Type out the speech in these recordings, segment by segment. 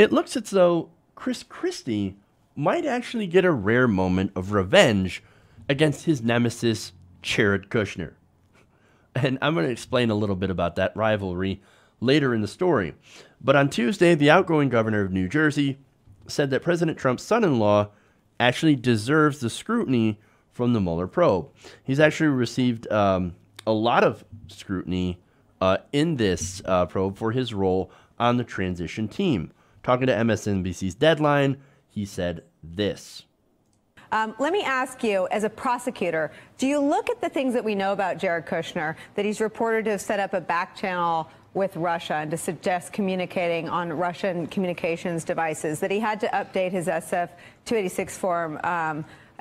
It looks as though Christie might actually get a rare moment of revenge against his nemesis, Jared Kushner. And I'm going to explain a little bit about that rivalry later in the story. But on Tuesday, the outgoing governor of New Jersey said that President Trump's son-in-law actually deserves the scrutiny from the Mueller probe. He's actually received a lot of scrutiny in this probe for his role on the transition team. Talking to MSNBC's Deadline, he said this. Let me ask you, as a prosecutor, do you look at the things that we know about Jared Kushner, that he's reported to have set up a back channel with Russia and to suggest communicating on Russian communications devices, that he had to update his SF-286 form?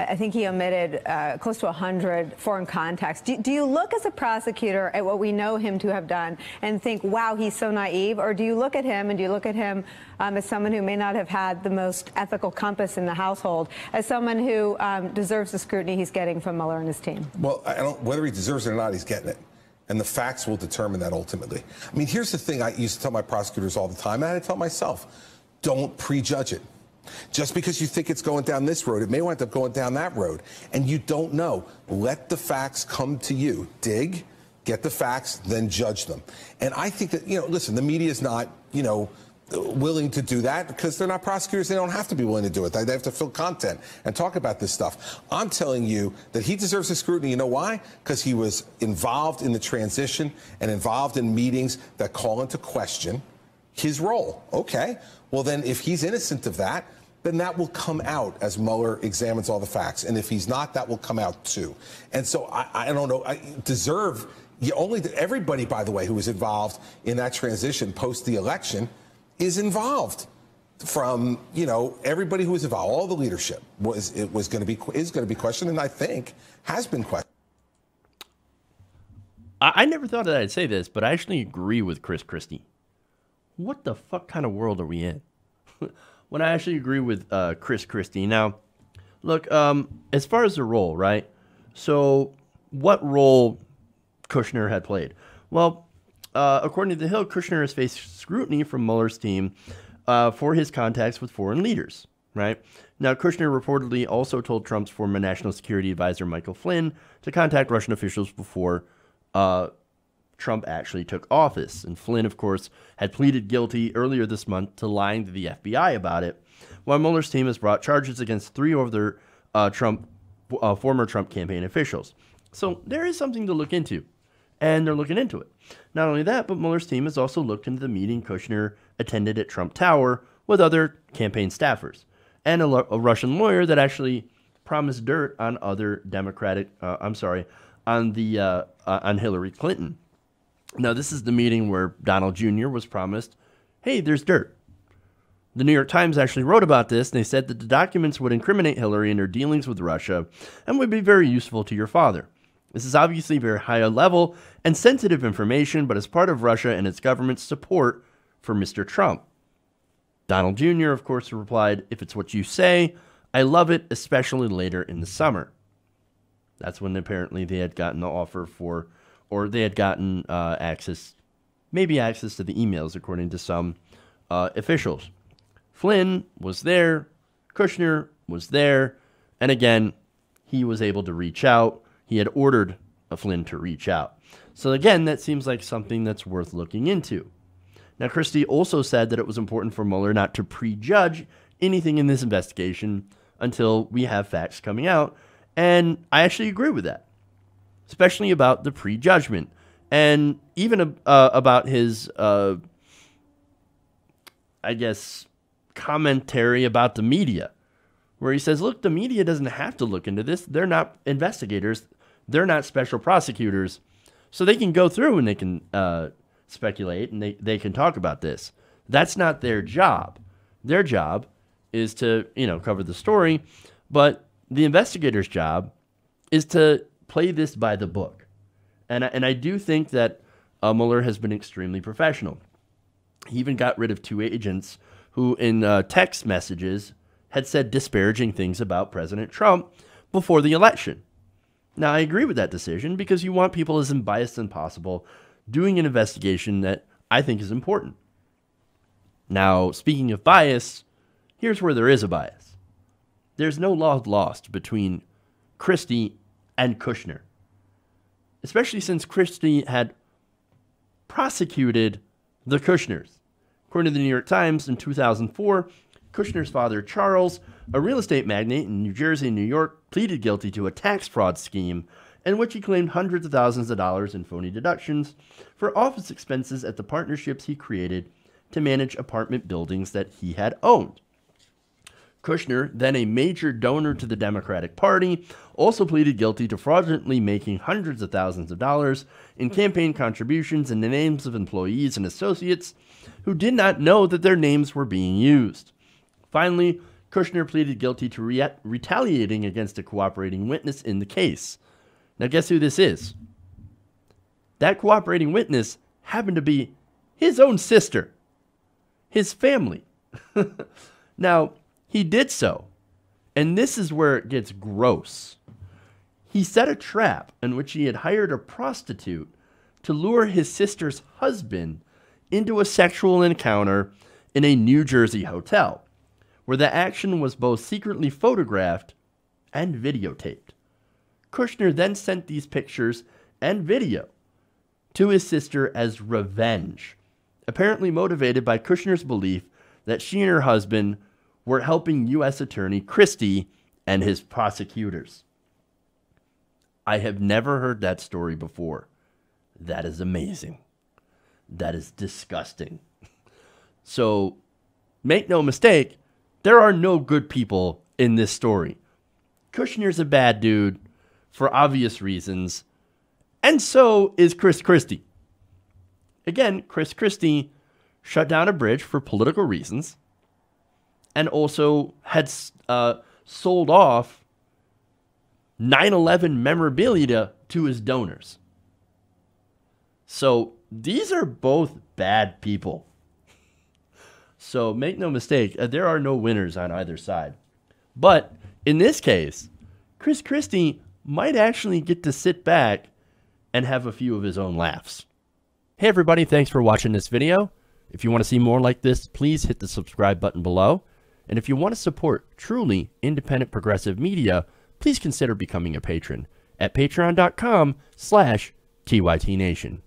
I think he omitted close to 100 foreign contacts. Do you look as a prosecutor at what we know him to have done and think, wow, he's so naive? Or do you look at him and do you look at him as someone who may not have had the most ethical compass in the household, as someone who deserves the scrutiny he's getting from Mueller and his team? Well, whether he deserves it or not, he's getting it. And the facts will determine that ultimately. I mean, here's the thing I used to tell my prosecutors all the time, and I had to tell myself, don't prejudge it. Just because you think it's going down this road, it may wind up going down that road. And you don't know. Let the facts come to you. Dig, get the facts, then judge them. And I think that, listen, the media is not, willing to do that because they're not prosecutors. They don't have to be willing to do it. They have to fill content and talk about this stuff. I'm telling you that he deserves the scrutiny. You know why? Because he was involved in the transition and involved in meetings that call into question his role. Okay. Well, then if he's innocent of that, then that will come out as Mueller examines all the facts. And if he's not, that will come out too. And so I don't know, everybody, by the way, who was involved in that transition post the election is involved. From, everybody who was involved, all the leadership is going to be questioned, and I think has been questioned. I never thought that I'd say this, but I actually agree with Christie. What the fuck kind of world are we in? When I actually agree with Christie. Now, look, as far as the role, right? So what role Kushner had played? Well, according to The Hill, Kushner has faced scrutiny from Mueller's team for his contacts with foreign leaders, right? Now, Kushner reportedly also told Trump's former national security advisor, Michael Flynn, to contact Russian officials before Trump actually took office. And Flynn, of course, had pleaded guilty earlier this month to lying to the FBI about it, while Mueller's team has brought charges against 3 other former Trump campaign officials. So there is something to look into, and they're looking into it. Not only that, but Mueller's team has also looked into the meeting Kushner attended at Trump Tower with other campaign staffers, and a Russian lawyer that actually promised dirt on other on Hillary Clinton. Now, this is the meeting where Donald Jr. was promised, hey, there's dirt. The New York Times actually wrote about this, and they said that the documents would incriminate Hillary in her dealings with Russia and would be very useful to your father. This is obviously very high level and sensitive information, but as part of Russia and its government's support for Mr. Trump. Donald Jr., of course, replied, if it's what you say, I love it, especially later in the summer. That's when apparently they had gotten the offer for, or they had gotten access to the emails, according to some officials. Flynn was there, Kushner was there, and again, he was able to reach out. He had ordered Flynn to reach out. So again, that seems like something that's worth looking into. Now, Christie also said that it was important for Mueller not to prejudge anything in this investigation until we have facts coming out, and I actually agree with that, especially about the prejudgment, and even about his, commentary about the media, where he says, look, the media doesn't have to look into this. They're not investigators. They're not special prosecutors. So they can go through and they can speculate and they can talk about this. That's not their job. Their job is to, cover the story. But the investigator's job is to play this by the book. And I do think that Mueller has been extremely professional. He even got rid of 2 agents who in text messages had said disparaging things about President Trump before the election. Now, I agree with that decision because you want people as unbiased as possible doing an investigation that I think is important. Now, speaking of bias, here's where there is a bias. There's no love lost between Christie and Kushner, especially since Christie had prosecuted the Kushners. According to the New York Times, in 2004, Kushner's father, Charles, a real estate magnate in New Jersey and New York, pleaded guilty to a tax fraud scheme in which he claimed hundreds of thousands of dollars in phony deductions for office expenses at the partnerships he created to manage apartment buildings that he had owned. Kushner, then a major donor to the Democratic Party, also pleaded guilty to fraudulently making hundreds of thousands of dollars in campaign contributions in the names of employees and associates who did not know that their names were being used. Finally, Kushner pleaded guilty to retaliating against a cooperating witness in the case. Now, guess who this is? That cooperating witness happened to be his own sister, his family. Now, he did so, and this is where it gets gross. He set a trap in which he had hired a prostitute to lure his sister's husband into a sexual encounter in a New Jersey hotel, where the action was both secretly photographed and videotaped. Kushner then sent these pictures and video to his sister as revenge, apparently motivated by Kushner's belief that she and her husband were helping U.S. Attorney Christie and his prosecutors. I have never heard that story before. That is amazing. That is disgusting. So, make no mistake, there are no good people in this story. Kushner's a bad dude for obvious reasons, and so is Chris Christie. Again, Chris Christie shut down a bridge for political reasons and also had sold off 9/11 memorabilia to his donors. So these are both bad people. So make no mistake, there are no winners on either side. But in this case, Chris Christie might actually get to sit back and have a few of his own laughs. Hey everybody, thanks for watching this video. If you want to see more like this, please hit the subscribe button below. And if you want to support truly independent progressive media, please consider becoming a patron at patreon.com/TYTNation.